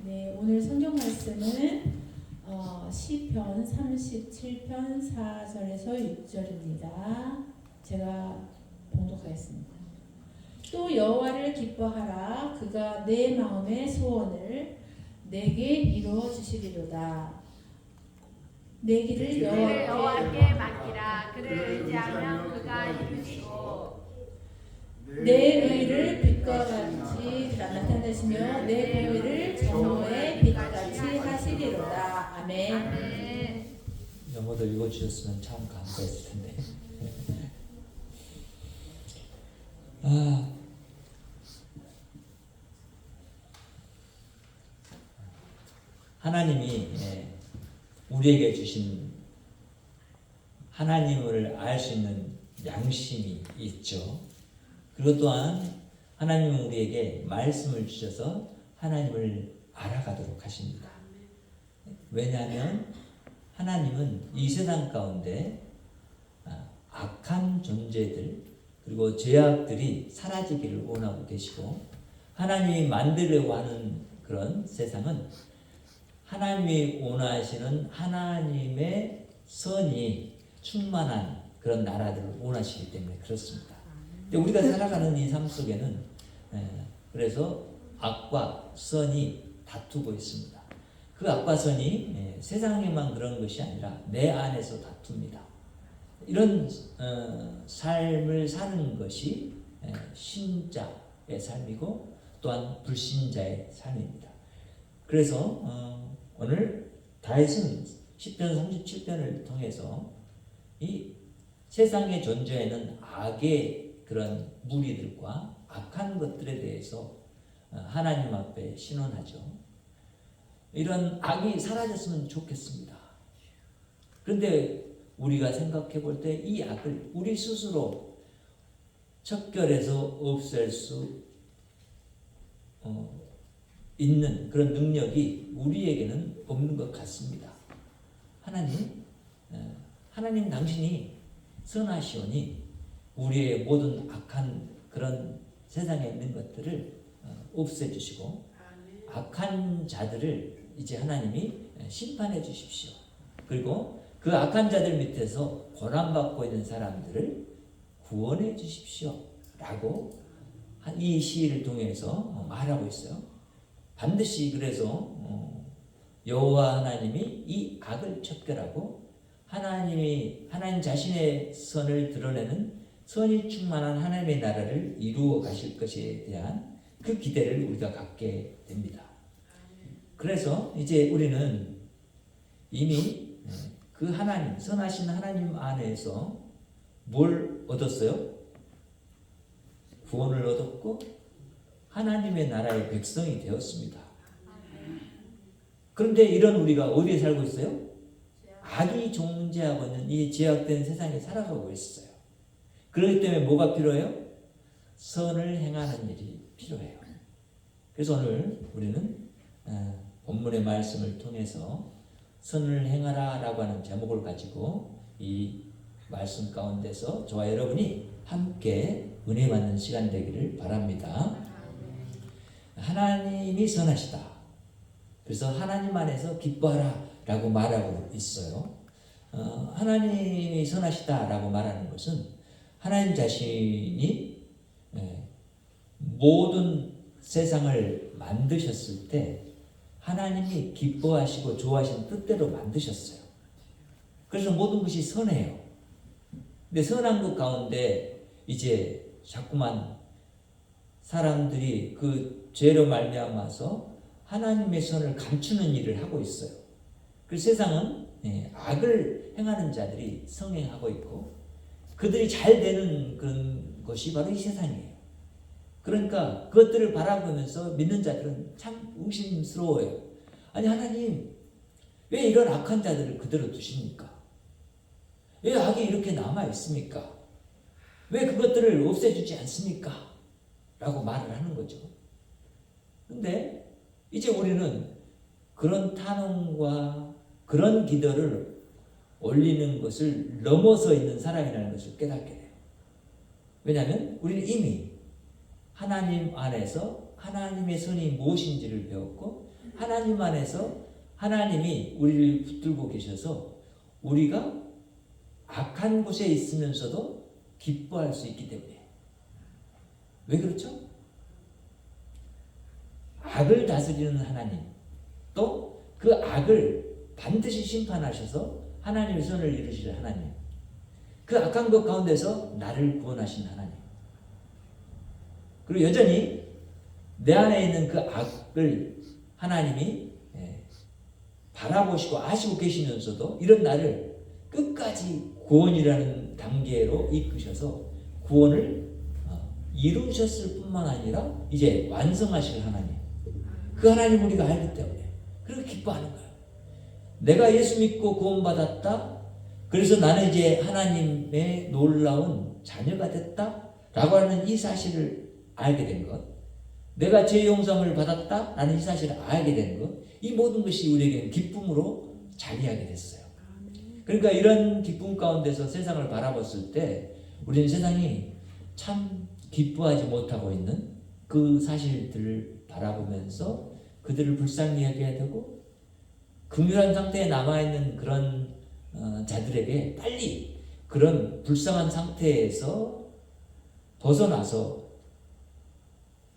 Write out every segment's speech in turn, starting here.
네, 오늘 성경 말씀은 시편 37편 4절에서 6절입니다. 제가 봉독하겠습니다. 또 여호와를 기뻐하라. 그가 내 마음의 소원을 내게 이루어 주시리로다. 내 길을 여호와께 맡기라. 그를 의지하면 그가 이루시고 내 의를 빛과 같이 나타내시며 내 공의를 정오의 빛같이 하시리로다. 아멘. 영어도 읽어주셨으면 참 감사했을 텐데. 하나님이 우리에게 주신 하나님을 알 수 있는 양심이 있죠. 그리고 또한 하나님은 우리에게 말씀을 주셔서 하나님을 알아가도록 하십니다. 왜냐하면 하나님은 이 세상 가운데 악한 존재들 그리고 죄악들이 사라지기를 원하고 계시고, 하나님이 만들려고 하는 그런 세상은 하나님이 원하시는 하나님의 선이 충만한 그런 나라들을 원하시기 때문에 그렇습니다. 근데 우리가 살아가는 이 삶 속에는 그래서 악과 선이 다투고 있습니다. 그 악과 선이 세상에만 그런 것이 아니라 내 안에서 다툽니다. 이런 삶을 사는 것이 신자의 삶이고 또한 불신자의 삶입니다. 그래서 오늘 다윗은 시편 37편을 통해서 이 세상에 존재하는 악의 그런 무리들과 악한 것들에 대해서 하나님 앞에 신원하죠. 이런 악이 사라졌으면 좋겠습니다. 그런데 우리가 생각해 볼 때 이 악을 우리 스스로 척결해서 없앨 수 있는 그런 능력이 우리에게는 없는 것 같습니다. 하나님 당신이 선하시오니 우리의 모든 악한 그런 세상에 있는 것들을 없애주시고 악한 자들을 이제 하나님이 심판해 주십시오. 그리고 그 악한 자들 밑에서 고난받고 있는 사람들을 구원해 주십시오 라고 이 시를 통해서 말하고 있어요. 반드시 그래서 여호와 하나님이 이 악을 척결하고 하나님 자신의 선을 드러내는 선이 충만한 하나님의 나라를 이루어 가실 것에 대한 그 기대를 우리가 갖게 됩니다. 그래서 이제 우리는 이미 그 하나님, 선하신 하나님 안에서 뭘 얻었어요? 구원을 얻었고 하나님의 나라의 백성이 되었습니다. 그런데 이런 우리가 어디에 살고 있어요? 악이 존재하고 있는 이 죄악된 세상에 살아가고 있어요. 그렇기 때문에 뭐가 필요해요? 선을 행하는 일이 필요해요. 그래서 오늘 우리는 본문의 말씀을 통해서 선을 행하라 라고 하는 제목을 가지고 이 말씀 가운데서 저와 여러분이 함께 은혜 받는 시간 되기를 바랍니다. 하나님이 선하시다. 그래서 하나님 안에서 기뻐하라 라고 말하고 있어요. 하나님이 선하시다 라고 말하는 것은 하나님 자신이 모든 세상을 만드셨을 때 하나님이 기뻐하시고 좋아하시는 뜻대로 만드셨어요. 그래서 모든 것이 선해요. 근데 선한 것 가운데 이제 자꾸만 사람들이 그 죄로 말미암아서 하나님의 선을 감추는 일을 하고 있어요. 그래서 세상은 악을 행하는 자들이 성행하고 있고 그들이 잘 되는 그런 것이 바로 이 세상이에요. 그러니까 그것들을 바라보면서 믿는 자들은 참 의심스러워요. 아니 하나님 왜 이런 악한 자들을 그대로 두십니까? 왜 악이 이렇게 남아 있습니까? 왜 그것들을 없애주지 않습니까? 라고 말을 하는 거죠. 근데 이제 우리는 그런 탄원과 그런 기도를 올리는 것을 넘어서 있는 사람이라는 것을 깨닫게 돼요. 왜냐하면 우리는 이미 하나님 안에서 하나님의 선이 무엇인지를 배웠고 하나님 안에서 하나님이 우리를 붙들고 계셔서 우리가 악한 곳에 있으면서도 기뻐할 수 있기 때문에. 왜 그렇죠? 악을 다스리는 하나님, 또 그 악을 반드시 심판하셔서 하나님의 선을 이루실 하나님, 그 악한 것 가운데서 나를 구원하신 하나님, 그리고 여전히 내 안에 있는 그 악을 하나님이 바라보시고 아시고 계시면서도 이런 나를 끝까지 구원이라는 단계로 이끄셔서 구원을 이루셨을 뿐만 아니라 이제 완성하실 하나님, 그 하나님 우리가 알기 때문에 그렇게 기뻐하는 거예요. 내가 예수 믿고 구원받았다, 그래서 나는 이제 하나님의 놀라운 자녀가 됐다 라고 하는 이 사실을 알게 된 것, 내가 죄 용서를 받았다 라는 이 사실을 알게 된 것, 이 모든 것이 우리에게는 기쁨으로 자리하게 됐어요. 그러니까 이런 기쁨 가운데서 세상을 바라봤을 때 우리는 세상이 참 기뻐하지 못하고 있는 그 사실들을 바라보면서 그들을 불쌍히 여겨야 되고, 긍휼한 상태에 남아있는 그런 자들에게 빨리 그런 불쌍한 상태에서 벗어나서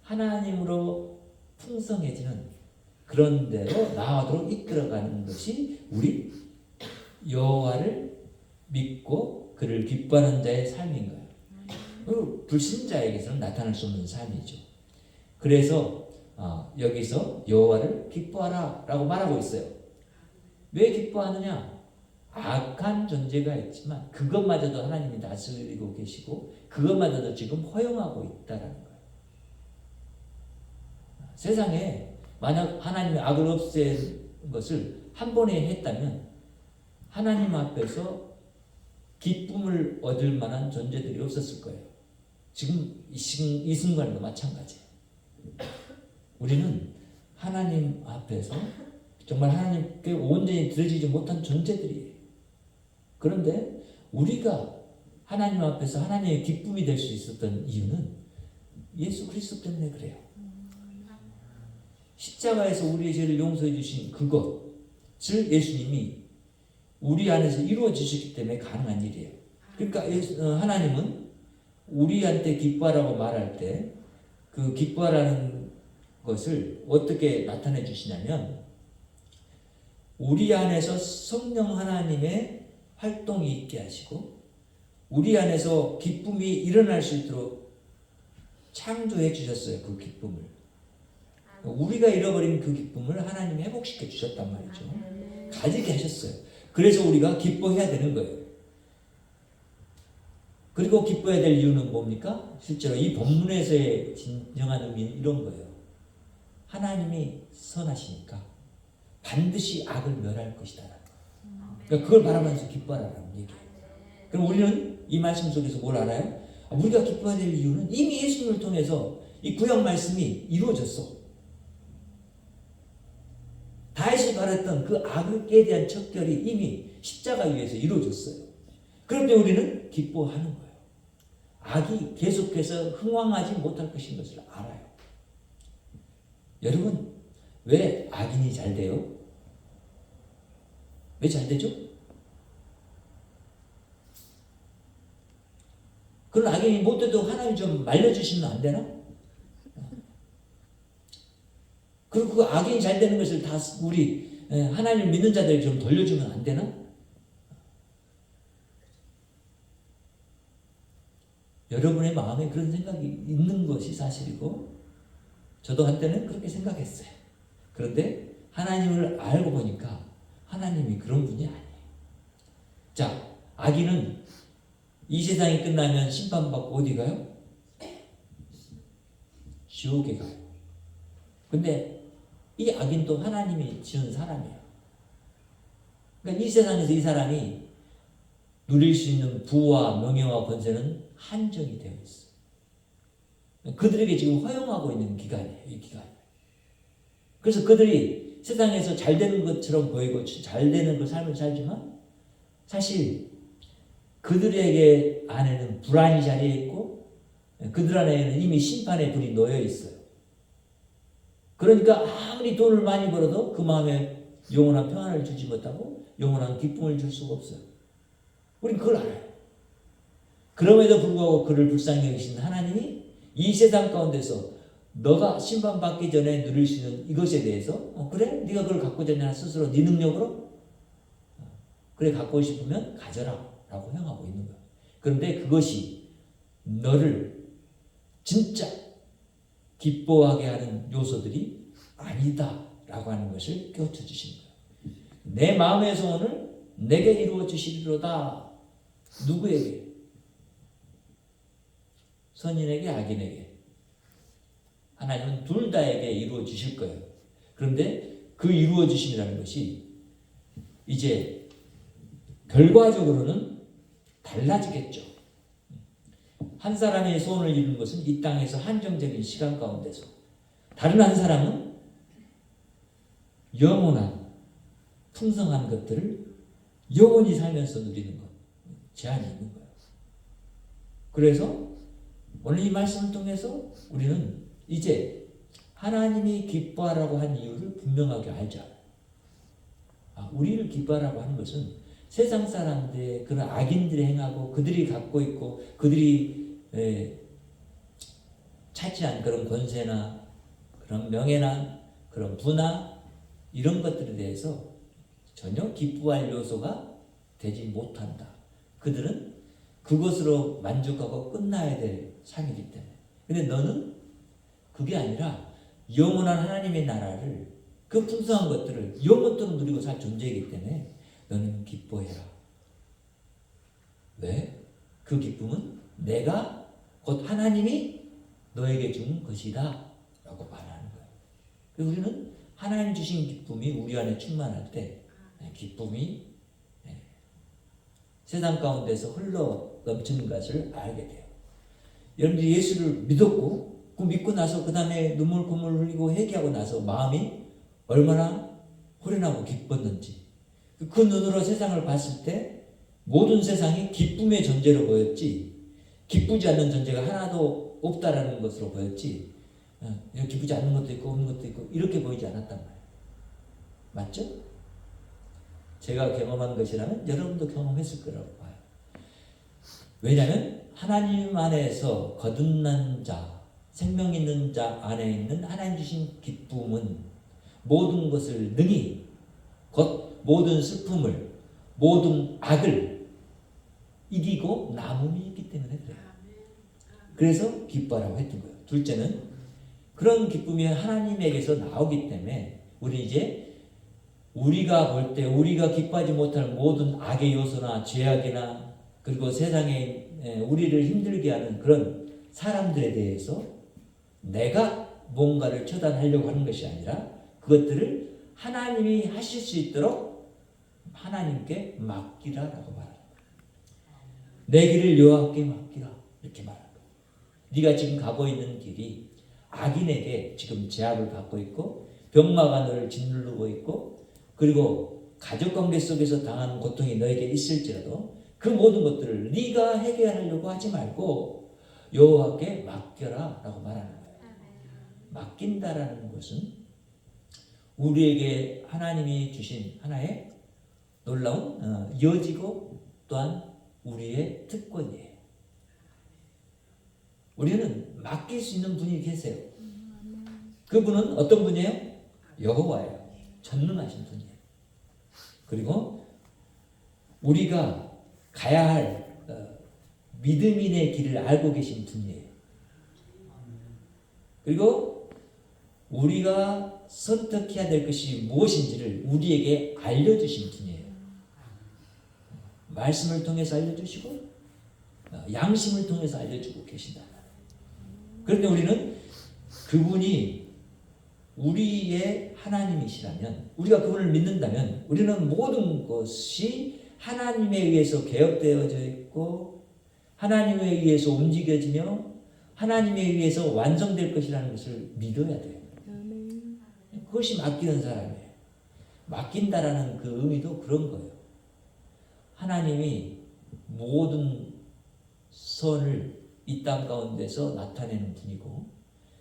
하나님으로 풍성해지는 그런 데로 나아도록 이끌어가는 것이 우리 여호와를 믿고 그를 기뻐하는 자의 삶인 거예요. 그리고 불신자에게서는 나타날 수 없는 삶이죠. 그래서 여기서 여호와를 기뻐하라 라고 말하고 있어요. 왜 기뻐하느냐? 악한 존재가 있지만 그것마저도 하나님이 다스리고 계시고 그것마저도 지금 허용하고 있다라는 거예요. 세상에 만약 하나님이 악을 없앤 것을 한 번에 했다면 하나님 앞에서 기쁨을 얻을 만한 존재들이 없었을 거예요. 지금 이 순간도 마찬가지예요. 우리는 하나님 앞에서 정말 하나님께 온전히 드려지지 못한 존재들이에요. 그런데 우리가 하나님 앞에서 하나님의 기쁨이 될 수 있었던 이유는 예수 그리스도 때문에 그래요. 십자가에서 우리의 죄를 용서해 주신 그것을 예수님이 우리 안에서 이루어지셨기 때문에 가능한 일이에요. 그러니까 하나님은 우리한테 기뻐하라고 말할 때 그 기뻐하라는 것을 어떻게 나타내 주시냐면 우리 안에서 성령 하나님의 활동이 있게 하시고 우리 안에서 기쁨이 일어날 수 있도록 창조해 주셨어요. 그 기쁨을. 우리가 잃어버린 그 기쁨을 하나님이 회복시켜 주셨단 말이죠. 가지게 하셨어요. 그래서 우리가 기뻐해야 되는 거예요. 그리고 기뻐해야 될 이유는 뭡니까? 실제로 이 본문에서의 진정한 의미는 이런 거예요. 하나님이 선하시니까 반드시 악을 멸할 것이다. 그러니까 그걸 바라면서 기뻐하라는 얘기예요. 그럼 우리는 이 말씀 속에서 뭘 알아요? 우리가 기뻐해야 될 이유는 이미 예수님을 통해서 이 구약 말씀이 이루어졌어. 다윗이 바랬던 그 악에 대한 척결이 이미 십자가 위에서 이루어졌어요. 그럴 때 우리는 기뻐하는 거예요. 악이 계속해서 흥왕하지 못할 것인 것을 알아요. 여러분, 왜 악인이 잘 돼요? 왜 잘 되죠? 그런 악인이 못 돼도 하나님 좀 말려주시면 안 되나? 그리고 그 악인이 잘 되는 것을 다 우리 하나님을 믿는 자들이 좀 돌려주면 안 되나? 여러분의 마음에 그런 생각이 있는 것이 사실이고 저도 한때는 그렇게 생각했어요. 그런데 하나님을 알고 보니까 하나님이 그런 분이 아니에요. 자, 악인은 이 세상이 끝나면 심판받고 어디 가요? 지옥에 가요. 근데 이 악인도 하나님이 지은 사람이에요. 그러니까 이 세상에서 이 사람이 누릴 수 있는 부와 명예와 권세는 한정이 되어 있어요. 그들에게 지금 허용하고 있는 기간이에요. 이 기간. 그래서 그들이 세상에서 잘 되는 것처럼 보이고 잘 되는 그 삶을 살지만 사실 그들에게 안에는 불안이 자리해 있고 그들 안에는 이미 심판의 불이 놓여 있어요. 그러니까 아무리 돈을 많이 벌어도 그 마음에 영원한 평안을 주지 못하고 영원한 기쁨을 줄 수가 없어요. 우린 그걸 알아요. 그럼에도 불구하고 그를 불쌍히 여기신 하나님이 이 세상 가운데서 너가 심판받기 전에 누릴 수 있는 이것에 대해서 그래? 네가 그걸 갖고자 하냐 스스로 네 능력으로? 그래 갖고 싶으면 가져라 라고 형하고 있는 거예요. 그런데 그것이 너를 진짜 기뻐하게 하는 요소들이 아니다 라고 하는 것을 깨우쳐 주신 거예요. 내 마음의 소원을 내게 이루어 주시리로다. 누구에게? 선인에게 악인에게. 하나님은 둘 다에게 이루어 주실 거예요. 그런데 그 이루어 주심이라는 것이 이제 결과적으로는 달라지겠죠. 한 사람의 소원을 이루는 것은 이 땅에서 한정적인 시간 가운데서, 다른 한 사람은 영원한 풍성한 것들을 영원히 살면서 누리는 것, 제한이 있는 거예요. 그래서 오늘 이 말씀을 통해서 우리는 이제 하나님이 기뻐하라고 한 이유를 분명하게 알자. 우리를 기뻐하라고 하는 것은 세상 사람들의 그런 악인들이 행하고 그들이 갖고 있고 그들이 차지한 그런 권세나 그런 명예나 그런 부나 이런 것들에 대해서 전혀 기뻐할 요소가 되지 못한다. 그들은 그것으로 만족하고 끝나야 될 삶이기 때문에. 근데 너는 그게 아니라 영원한 하나님의 나라를, 그 풍성한 것들을 영원토록 누리고 살 존재이기 때문에 너는 기뻐해라. 왜? 그 기쁨은 내가 곧 하나님이 너에게 준 것이다 라고 말하는 거예요. 그래서 우리는 하나님 주신 기쁨이 우리 안에 충만할 때 기쁨이 세상 가운데서 흘러 넘치는 것을 알게 돼요. 여러분들이 예수를 믿었고 그 믿고 나서 그 다음에 눈물 콧물 흘리고 회개하고 나서 마음이 얼마나 후련하고 기뻤는지, 그 눈으로 세상을 봤을 때 모든 세상이 기쁨의 존재로 보였지 기쁘지 않는 존재가 하나도 없다라는 것으로 보였지 기쁘지 않는 것도 있고 없는 것도 있고 이렇게 보이지 않았단 말이에요. 맞죠? 제가 경험한 것이라면 여러분도 경험했을 거라고 봐요. 왜냐하면 하나님 안에서 거듭난 자, 생명 있는 자 안에 있는 하나님 주신 기쁨은 모든 것을 능히, 곧 모든 슬픔을, 모든 악을 이기고 남음이 있기 때문에 그래요. 그래서 기뻐하라고 했던 거예요. 둘째는 그런 기쁨이 하나님에게서 나오기 때문에 우리 이제 우리가 볼 때 우리가 기뻐하지 못할 모든 악의 요소나 죄악이나 그리고 세상에 우리를 힘들게 하는 그런 사람들에 대해서 내가 뭔가를 처단하려고 하는 것이 아니라 그것들을 하나님이 하실 수 있도록 하나님께 맡기라라고 말합니다. 내 길을 여호와께 맡기라 이렇게 말합니다. 네가 지금 가고 있는 길이 악인에게 지금 제압을 받고 있고 병마가 너를 짓누르고 있고 그리고 가족관계 속에서 당하는 고통이 너에게 있을지라도 그 모든 것들을 네가 해결하려고 하지 말고 여호와께 맡겨라 라고 말하는 거예요. 맡긴다라는 것은 우리에게 하나님이 주신 하나의 놀라운 이어지고 또한 우리의 특권이에요. 우리는 맡길 수 있는 분이 계세요. 그분은 어떤 분이에요? 여호와예요. 전능하신 분이에요. 그리고 우리가 가야 할 믿음인의 길을 알고 계신 분이에요. 그리고 우리가 선택해야 될 것이 무엇인지를 우리에게 알려주신 분이에요. 말씀을 통해서 알려주시고 양심을 통해서 알려주고 계신다. 그런데 우리는 그분이 우리의 하나님이시라면, 우리가 그분을 믿는다면 우리는 모든 것이 하나님에 의해서 개혁되어져 있고 하나님에 의해서 움직여지며 하나님에 의해서 완성될 것이라는 것을 믿어야 돼요. 그것이 맡기는 사람이에요. 맡긴다라는 그 의미도 그런 거예요. 하나님이 모든 선을 이 땅 가운데서 나타내는 분이고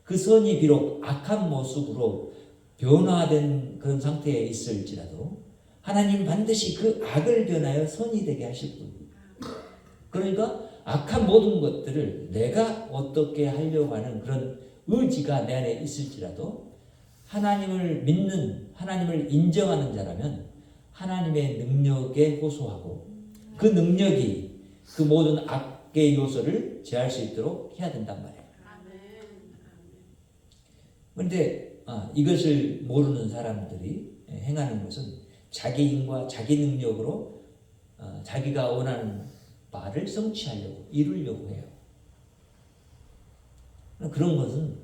그 선이 비록 악한 모습으로 변화된 그런 상태에 있을지라도 하나님 반드시 그 악을 변하여 선이 되게 하실 분. 그러니까 악한 모든 것들을 내가 어떻게 하려고 하는 그런 의지가 내 안에 있을지라도 하나님을 믿는, 하나님을 인정하는 자라면 하나님의 능력에 호소하고 그 능력이 그 모든 악의 요소를 제할 수 있도록 해야 된단 말이에요. 그런데 이것을 모르는 사람들이 행하는 것은 자기 힘과 자기 능력으로 자기가 원하는 바를 성취하려고, 이루려고 해요. 그런 것은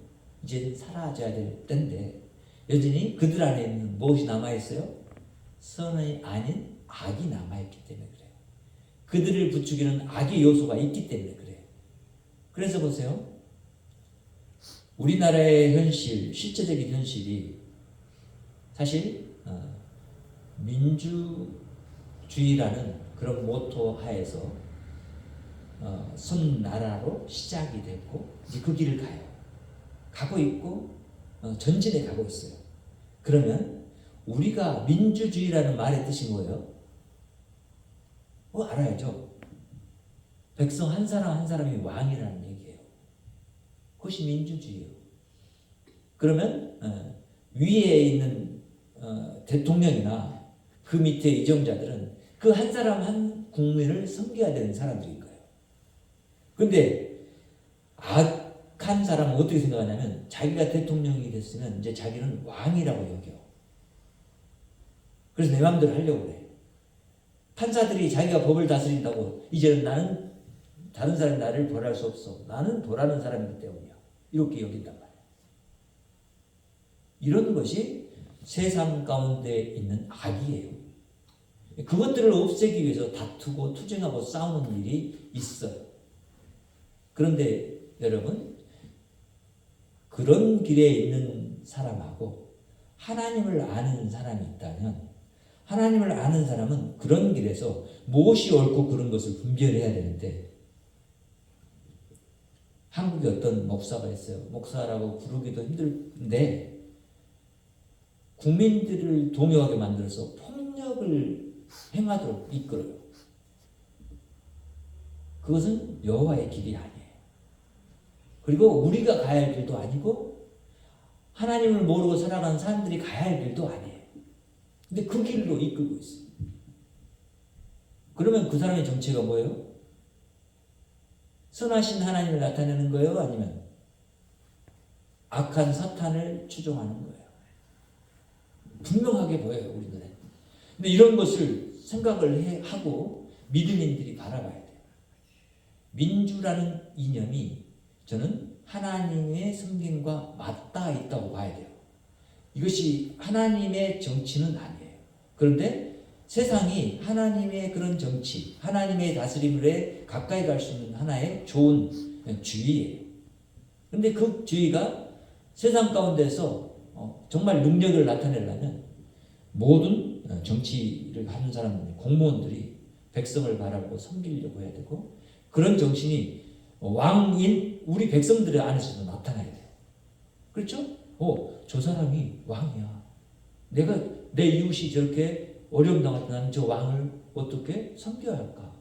이제 사라져야 될 때인데 여전히 그들 안에 있는 무엇이 남아있어요? 선이 아닌 악이 남아있기 때문에 그래요. 그들을 부추기는 악의 요소가 있기 때문에 그래요. 그래서 보세요. 우리나라의 현실, 실제적인 현실이 사실 민주주의라는 그런 모토 하에서 선나라로 시작이 됐고 이제 그 길을 가고 있고 전진해 가고 있어요. 그러면 우리가 민주주의라는 말의 뜻이 뭐예요? 알아야죠. 백성 한 사람 한 사람이 왕이라는 얘기예요. 그것이 민주주의예요. 그러면 위에 있는 대통령이나 그 밑에 이정자들은 그 한 사람 한 국민을 섬겨야 되는 사람들인 거예요. 그런데 악한 사람은 어떻게 생각하냐면 자기가 대통령이 됐으면 이제 자기는 왕이라고 여겨. 그래서 내 마음대로 하려고 그래. 판사들이 자기가 법을 다스린다고 이제는 나는 다른 사람이 나를 벌할 수 없어. 나는 벌하는 사람이기 때문이야. 이렇게 여긴단 말이야. 이런 것이 세상 가운데 있는 악이에요. 그것들을 없애기 위해서 다투고 투쟁하고 싸우는 일이 있어요. 그런데 여러분, 그런 길에 있는 사람하고 하나님을 아는 사람이 있다면 하나님을 아는 사람은 그런 길에서 무엇이 옳고 그른 것을 분별해야 되는데 한국에 어떤 목사가 있어요. 목사라고 부르기도 힘든데 국민들을 동요하게 만들어서 폭력을 행하도록 이끌어요. 그것은 여호와의 길이 아니에요. 그리고 우리가 가야 할 길도 아니고 하나님을 모르고 살아가는 사람들이 가야 할 길도 아니에요. 근데 그 길로 이끌고 있어요. 그러면 그 사람의 정체가 뭐예요? 선하신 하나님을 나타내는 거예요? 아니면 악한 사탄을 추종하는 거예요? 분명하게 보여요, 우리 눈에. 근데 이런 것을 생각을 하고 믿음인들이 바라봐야 돼요. 민주라는 이념이 저는 하나님의 성경과 맞닿아 있다고 봐야 돼요. 이것이 하나님의 정치는 아니에요. 그런데 세상이 하나님의 그런 정치, 하나님의 다스림에 가까이 갈 수 있는 하나의 좋은 주의예요. 그런데 그 주의가 세상 가운데서 정말 능력을 나타내려면 모든 정치를 하는 사람들, 공무원들이 백성을 바라보고 섬기려고 해야 되고 그런 정신이 왕인 우리 백성들 안에서도 나타나야 돼요. 그렇죠? 저 사람이 왕이야. 내가 내 이웃이 저렇게 어려움 당할 때 나는 저 왕을 어떻게 섬겨야 할까?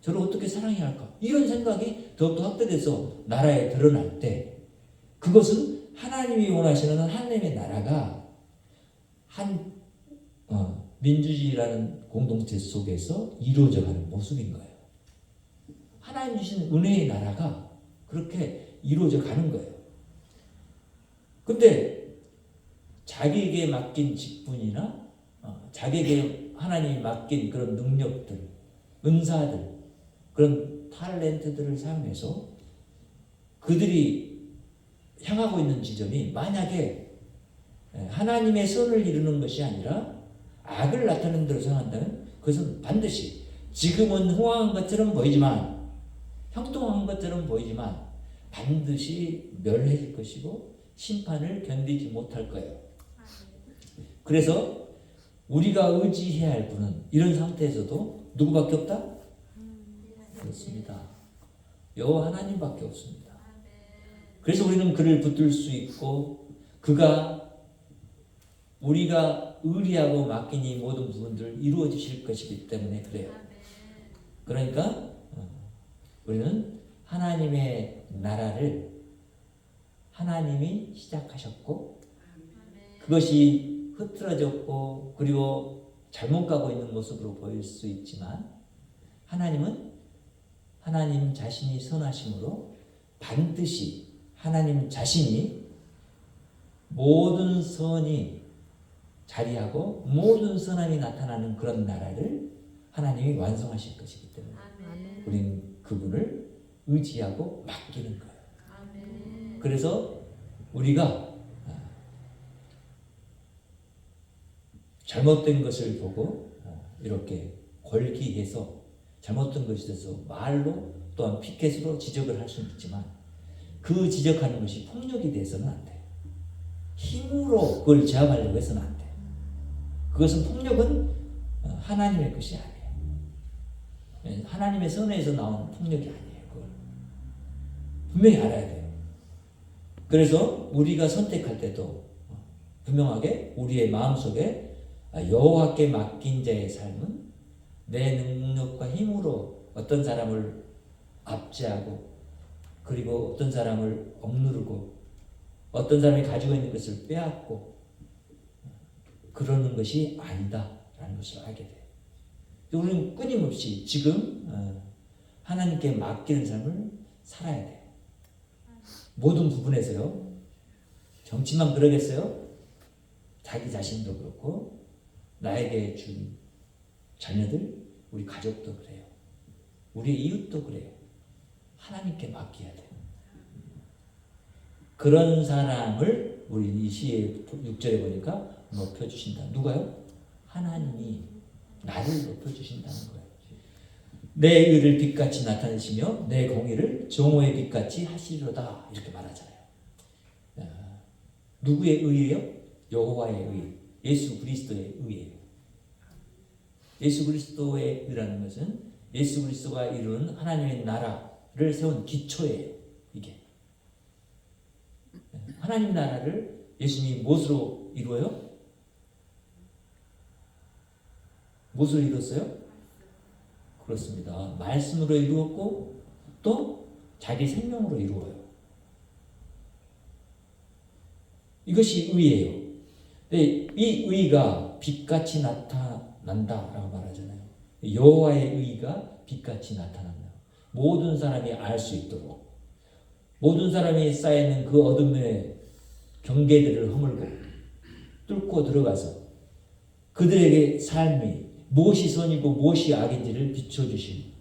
저를 어떻게 사랑해야 할까? 이런 생각이 더욱더 확대돼서 나라에 드러날 때 그것은 하나님이 원하시는 하나님의 나라가 한 민주주의라는 공동체 속에서 이루어져가는 모습인 거예요. 하나님 주신 은혜의 나라가 그렇게 이루어져 가는 거예요. 근데 자기에게 맡긴 직분이나 자기에게 하나님이 맡긴 그런 능력들, 은사들, 그런 탤런트들을 사용해서 그들이 향하고 있는 지점이 만약에 하나님의 선을 이루는 것이 아니라 악을 나타내는 대로 생각한다면 그것은 반드시 지금은 흥황한 것처럼 보이지만 형통한 것처럼 보이지만 반드시 멸해질 것이고 심판을 견디지 못할 거예요. 그래서 우리가 의지해야 할 분은 이런 상태에서도 누구밖에 없다? 그렇습니다. 여호와 하나님밖에 없습니다. 그래서 우리는 그를 붙들 수 있고 그가 우리가 의리하고 맡긴 이 모든 부분들을 이루어 주실 것이기 때문에 그래요. 그러니까 우리는 하나님의 나라를 하나님이 시작하셨고 그것이 흐트러졌고 그리고 잘못 가고 있는 모습으로 보일 수 있지만 하나님은 하나님 자신이 선하심으로 반드시 하나님 자신이 모든 선이 자리하고 모든 선함이 나타나는 그런 나라를 하나님이 완성하실 것이기 때문에 우리는 그분을 의지하고 맡기는 거예요. 그래서 우리가 잘못된 것을 보고 이렇게 골기해서 잘못된 것에 대해서 말로 또한 피켓으로 지적을 할 수는 있지만 그 지적하는 것이 폭력이 돼서는 안 돼요. 힘으로 그걸 제압하려고 해서는 안 돼요. 그것은 폭력은 하나님의 것이 아니에요. 하나님의 선에서 나온 폭력이 아니에요. 그걸 분명히 알아야 돼요. 그래서 우리가 선택할 때도 분명하게 우리의 마음속에 여호와께 맡긴 자의 삶은 내 능력과 힘으로 어떤 사람을 압제하고 그리고 어떤 사람을 억누르고 어떤 사람이 가지고 있는 것을 빼앗고 그러는 것이 아니다라는 것을 알게 돼요. 우리는 끊임없이 지금 하나님께 맡기는 삶을 살아야 돼요. 모든 부분에서요. 정치만 그러겠어요? 자기 자신도 그렇고 나에게 준 자녀들, 우리 가족도 그래요. 우리 이웃도 그래요. 하나님께 맡겨야 돼요. 그런 사람을 우리 이 시의 6절에 보니까 높여주신다. 누가요? 하나님이 나를 높여주신다는 거예요. 내 의를 빛같이 나타내시며 내 공의를 정오의 빛같이 하시리로다 이렇게 말하잖아요. 누구의 의예요? 여호와의 의, 예수 그리스도의 의예요. 예수 그리스도의 의라는 것은 예수 그리스도가 이루는 하나님의 나라를 세운 기초예요. 이게 하나님 나라를 예수님이 무엇으로 이루어요? 무엇으로 이뤘어요? 그렇습니다. 말씀으로 이루었고 또 자기 생명으로 이루어요. 이것이 의예요. 이 의가 빛같이 나타난다라고 말하잖아요. 여호와의 의가 빛같이 나타난다. 모든 사람이 알 수 있도록 모든 사람이 쌓여있는 그 어둠의 경계들을 허물고 뚫고 들어가서 그들에게 삶이 무엇이 선이고 무엇이 악인지를 비춰주신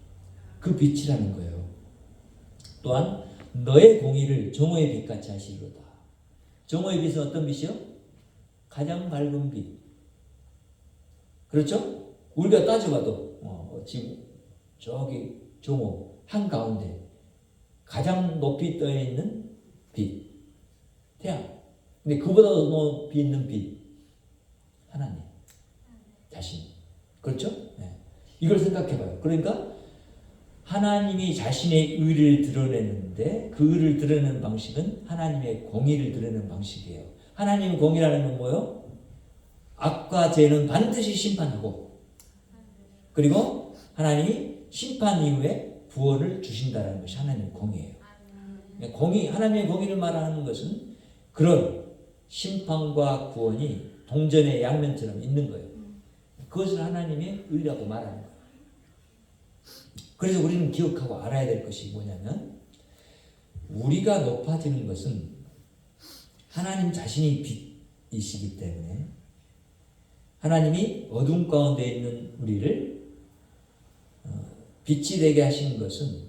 그 빛이라는 거예요. 또한 너의 공의를 정오의 빛같이 하시리로다. 정오의 빛은 어떤 빛이요? 가장 밝은 빛. 그렇죠? 우리가 따져봐도 지금 저기 정오 한가운데 가장 높이 떠 있는 빛, 태양. 근데 그보다도 높이 있는 빛, 하나님 자신. 그렇죠? 네. 이걸 생각해봐요. 그러니까 하나님이 자신의 의를 드러내는데 그 의를 드러내는 방식은 하나님의 공의를 드러내는 방식이에요. 하나님의 공의라는 건 뭐예요? 악과 죄는 반드시 심판하고 그리고 하나님이 심판 이후에 구원을 주신다는 것이 하나님의 공의예요. 공의, 하나님의 공의를 말하는 것은 그런 심판과 구원이 동전의 양면처럼 있는 거예요. 그것을 하나님의 의라고 말하는 거예요. 그래서 우리는 기억하고 알아야 될 것이 뭐냐면 우리가 높아지는 것은 하나님 자신이 빛이시기 때문에 하나님이 어둠 가운데 있는 우리를 빛이 되게 하신 것은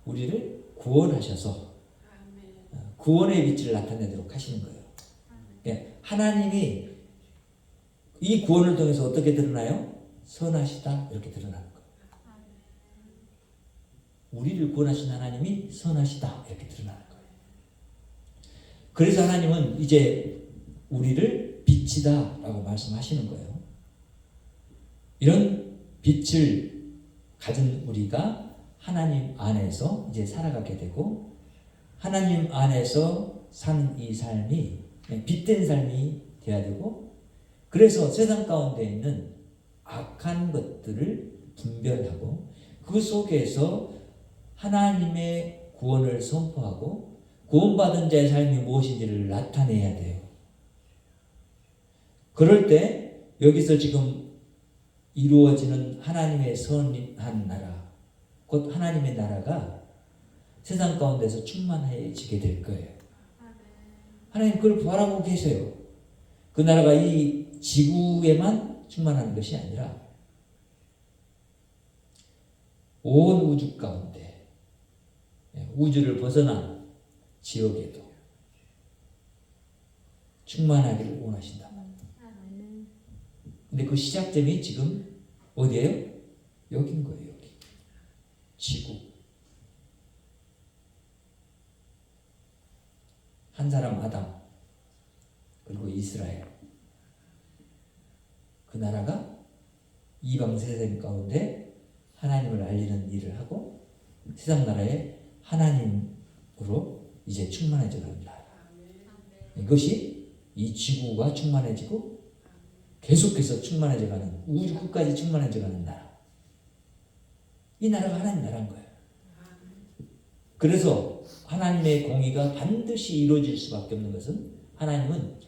우리를 구원하셔서 구원의 빛을 나타내도록 하시는 거예요. 그러니까 하나님이 이 구원을 통해서 어떻게 드러나요? 선하시다 이렇게 드러나는 거예요. 우리를 구원하신 하나님이 선하시다 이렇게 드러나는 거예요. 그래서 하나님은 이제 우리를 빛이다 라고 말씀하시는 거예요. 이런 빛을 가진 우리가 하나님 안에서 이제 살아가게 되고 하나님 안에서 사는 이 삶이 빛된 삶이 돼야 되고, 그래서 세상 가운데 있는 악한 것들을 분별하고 그 속에서 하나님의 구원을 선포하고 구원받은 자의 삶이 무엇인지를 나타내야 돼요. 그럴 때 여기서 지금 이루어지는 하나님의 선한 나라, 곧 하나님의 나라가 세상 가운데서 충만해지게 될 거예요. 하나님 그걸 바라고 계세요. 그 나라가 이 지구에만 충만한 것이 아니라 온 우주 가운데, 우주를 벗어난 지역에도 충만하기를 원하신다. 근데 그 시작점이 지금 어디예요? 여긴 거예요. 여기. 지구. 한 사람 아담, 그리고 이스라엘. 그 나라가 이방 세상 가운데 하나님을 알리는 일을 하고 세상 나라에 하나님으로 이제 충만해져 갑니다. 이것이 이 지구가 충만해지고 계속해서 충만해져 가는, 우주 끝까지 충만해져 가는 나라. 이 나라가 하나님 나라인 거예요. 그래서 하나님의 공의가 반드시 이루어질 수밖에 없는 것은 하나님은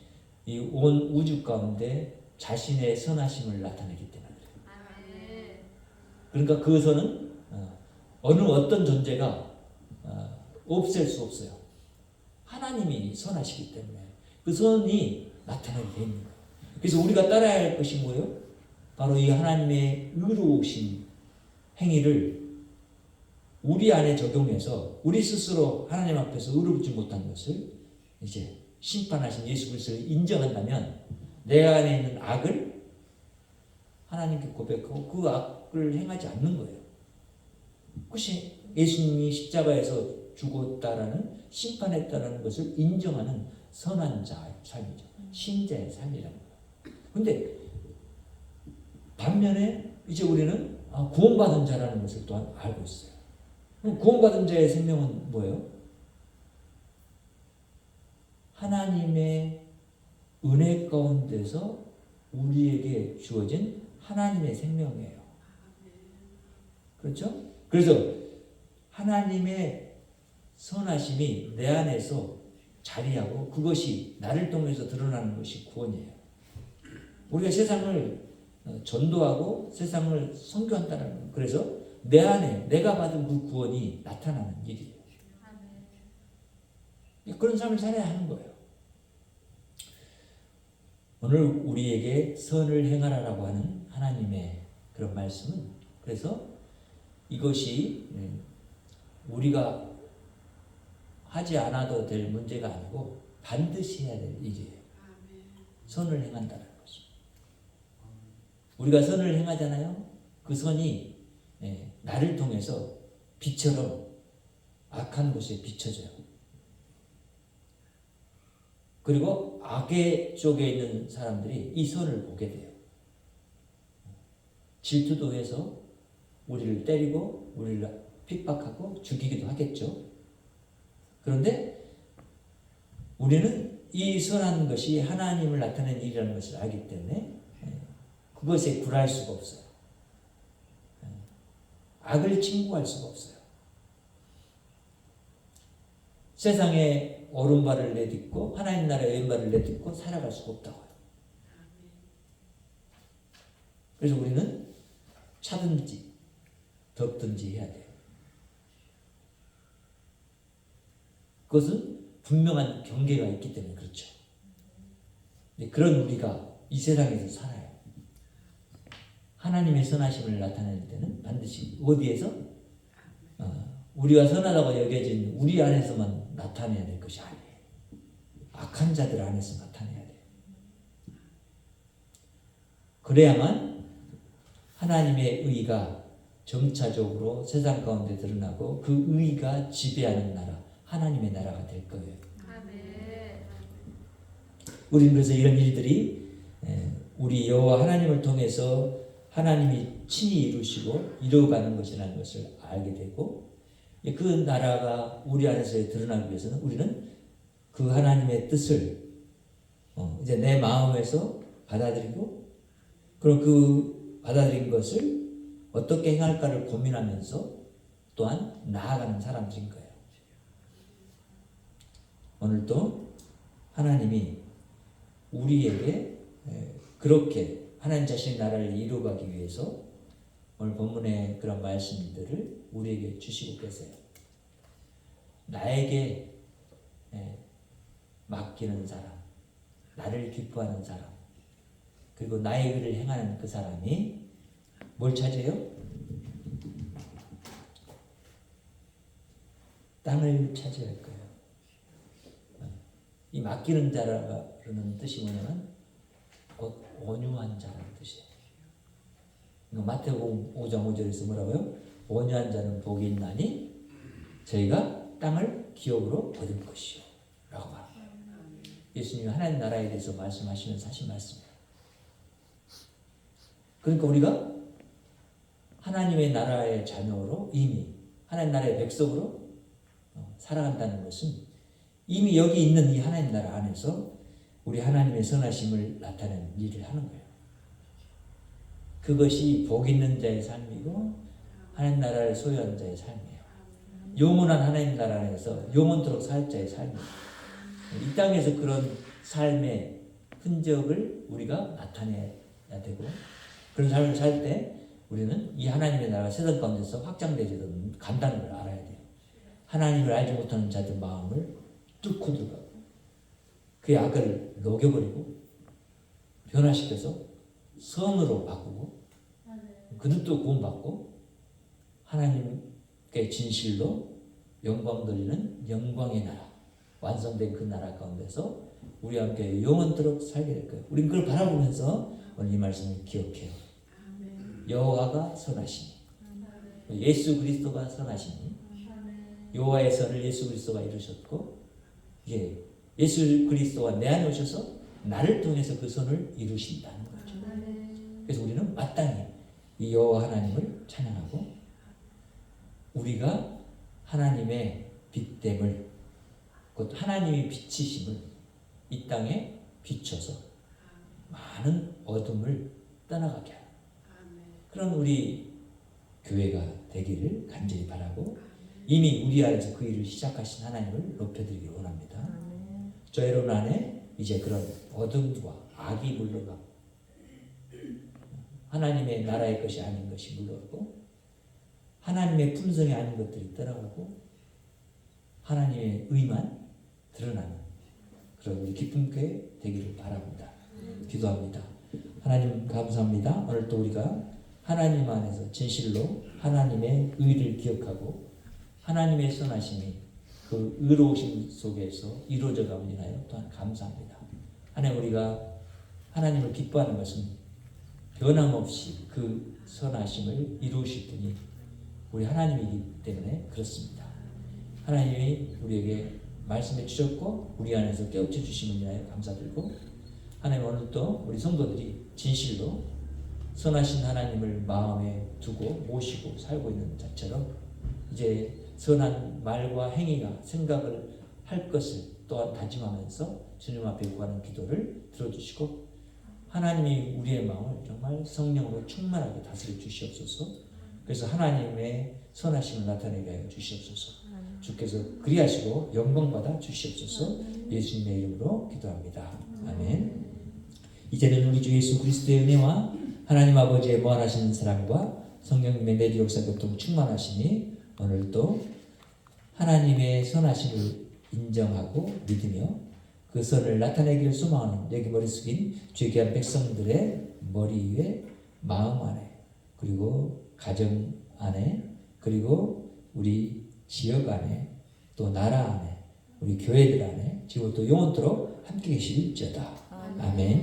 이 온 우주 가운데 자신의 선하심을 나타내기 때문에 그래요. 그러니까 그 선은 어느 어떤 존재가 없앨 수 없어요. 하나님이 선하시기 때문에 그 선이 나타나게 되어 있는 거예요. 그래서 우리가 따라야 할 것이 뭐예요? 바로 이 하나님의 의로우신 행위를 우리 안에 적용해서 우리 스스로 하나님 앞에서 의롭지 못한 것을 이제 심판하신 예수 그리스도를 인정한다면 내 안에 있는 악을 하나님께 고백하고 그 악을 행하지 않는 거예요. 그것이 예수님이 십자가에서 죽었다라는, 심판했다라는 것을 인정하는 선한 자의 삶이죠. 신자의 삶이라는 거예요. 근데 반면에 이제 우리는 구원받은 자라는 것을 또한 알고 있어요. 구원받은 자의 생명은 뭐예요? 하나님의 은혜 가운데서 우리에게 주어진 하나님의 생명이에요. 그렇죠? 그래서 하나님의 선하심이 내 안에서 자리하고 그것이 나를 통해서 드러나는 것이 구원이에요. 우리가 세상을 전도하고 세상을 선교한다는 거예요. 그래서 내 안에 내가 받은 그 구원이 나타나는 일이에요. 그런 삶을 살아야 하는 거예요. 오늘 우리에게 선을 행하라고 하는 하나님의 그런 말씀은, 그래서 이것이 우리가 하지 않아도 될 문제가 아니고 반드시 해야 될 일이에요. 선을 행한다는 것이. 우리가 선을 행하잖아요. 그 선이 나를 통해서 빛처럼 악한 곳에 비춰져요. 그리고 악의 쪽에 있는 사람들이 이 선을 보게 돼요. 질투도 해서 우리를 때리고 우리를 핍박하고 죽이기도 하겠죠. 그런데 우리는 이 선한 것이 하나님을 나타내는 일이라는 것을 알기 때문에 그것에 굴할 수가 없어요. 악을 친구할 수가 없어요. 세상에 오른발을 내딛고 하나님 나라의 왼발을 내딛고 살아갈 수가 없다고요. 그래서 우리는 차든지 덮든지 해야 돼요. 그것은 분명한 경계가 있기 때문에 그렇죠. 근데 그런 우리가 이 세상에서 살아요. 하나님의 선하심을 나타낼 때는 반드시 어디에서? 우리가 선하다고 여겨진 우리 안에서만 나타내야 될 것이 아니에요. 악한 자들 안에서 나타내야 돼요. 그래야만 하나님의 의가 점차적으로 세상 가운데 드러나고 그 의가 지배하는 나라, 하나님의 나라가 될 거예요. 우리는 그래서 이런 일들이 우리 여호와 하나님을 통해서 하나님이 친히 이루시고 이루어가는 것이라는 것을 알게 되고, 그 나라가 우리 안에서 드러나기 위해서는 우리는 그 하나님의 뜻을 이제 내 마음에서 받아들이고, 그럼 그 받아들인 것을 어떻게 행할까를 고민하면서 또한 나아가는 사람들인 거예요. 오늘도 하나님이 우리에게 그렇게 하나님 자신의 나라를 이루어가기 위해서 오늘 본문의 그런 말씀들을 우리에게 주시고 계세요. 나에게 맡기는 사람, 나를 기뻐하는 사람, 그리고 나의 의를 행하는 그 사람이 뭘 차지해요? 땅을 차지할 거예요. 이 맡기는 자라는 뜻이 뭐냐면 곧 온유한 자라는 뜻이에요. 마태복음 5장 5절에서 뭐라고요? 온유한 자는 복이 있나니 저희가 땅을 기업으로 얻을 것이요 라고 말합니다. 예수님이 하나님 나라에 대해서 말씀하시면서 하신 말씀이에요. 그러니까 우리가 하나님의 나라의 자녀로 이미 하나님 나라의 백성으로 살아간다는 것은 이미 여기 있는 이 하나님 나라 안에서 우리 하나님의 선하심을 나타내는 일을 하는 거예요. 그것이 복 있는 자의 삶이고 하나님 나라를 소유한 자의 삶이에요. 영원한 하나님 나라 안에서 영원토록 살 자의 삶이에요. 이 땅에서 그런 삶의 흔적을 우리가 나타내야 되고, 그런 삶을 살 때 우리는 이 하나님의 나라가 세상 가운데서 확장되지 간다는 걸 알아야 돼요. 하나님을 알지 못하는 자들 마음을 뚫고 들어가고 그의 악을 녹여버리고 변화시켜서 선으로 바꾸고 그들도 구원받고 하나님께 진실로 영광 돌리는 영광의 나라, 완성된 그 나라 가운데서 우리와 함께 영원토록 살게 될 거예요. 우린 그걸 바라보면서 오늘 이 말씀을 기억해요. 여호와가 선하시니, 예수 그리스도가 선하시니, 여호와의 선을 예수 그리스도가 이루셨고, 예수 그리스도가 내 안에 오셔서 나를 통해서 그 선을 이루신다는 거죠. 그래서 우리는 마땅히 이 여호와 하나님을 찬양하고, 우리가 하나님의 빛됨을, 곧 하나님의 빛이심을 이 땅에 비춰서 많은 어둠을 떠나가게 하는 그런 우리 교회가 되기를 간절히 바라고, 이미 우리 안에서 그 일을 시작하신 하나님을 높여드리기 원합니다. 저 여러분 안에 이제 그런 어둠과 악이 물러가고 하나님의 나라의 것이 아닌 것이 물러가고 하나님의 품성이 아닌 것들이 떠나가고 하나님의 의만 드러나는 그런 우리 기쁜 교회 되기를 바랍니다. 기도합니다. 하나님 감사합니다. 오늘 또 우리가 하나님 안에서 진실로 하나님의 의를 기억하고 하나님의 선하심이 그 의로우심 속에서 이루어져 가고 있나요? 또한 감사합니다. 하나님, 우리가 하나님을 기뻐하는 것은 변함없이 그 선하심을 이루실 분이 우리 하나님이기 때문에 그렇습니다. 하나님이 우리에게 말씀해 주셨고 우리 안에서 깨우쳐 주심을 위하여 감사드리고, 하나님 오늘 또 우리 성도들이 진실로 선하신 하나님을 마음에 두고 모시고 살고 있는 자처럼 이제 선한 말과 행위가 생각을 할 것을 또한 다짐하면서 주님 앞에 구하는 기도를 들어주시고, 하나님이 우리의 마음을 정말 성령으로 충만하게 다스려 주시옵소서. 그래서 하나님의 선하심을 나타내게 하여 주시옵소서. 주께서 그리하시고 영광받아 주시옵소서. 예수님의 이름으로 기도합니다. 아멘. 이제는 우리 주 예수 그리스도의 은혜와 하나님 아버지의 무한하신 사랑과 성령님의 내주 역사 교통 충만하시니 오늘도 하나님의 선하심을 인정하고 믿으며 그 선을 나타내기를 소망하는 여기 머리 숙인 죄귀한 백성들의 머리 위에 마음 안에, 그리고 가정 안에, 그리고 우리 지역 안에, 또 나라 안에, 우리 교회들 안에 지금부터 영원토록 함께 계실지어다. 아멘.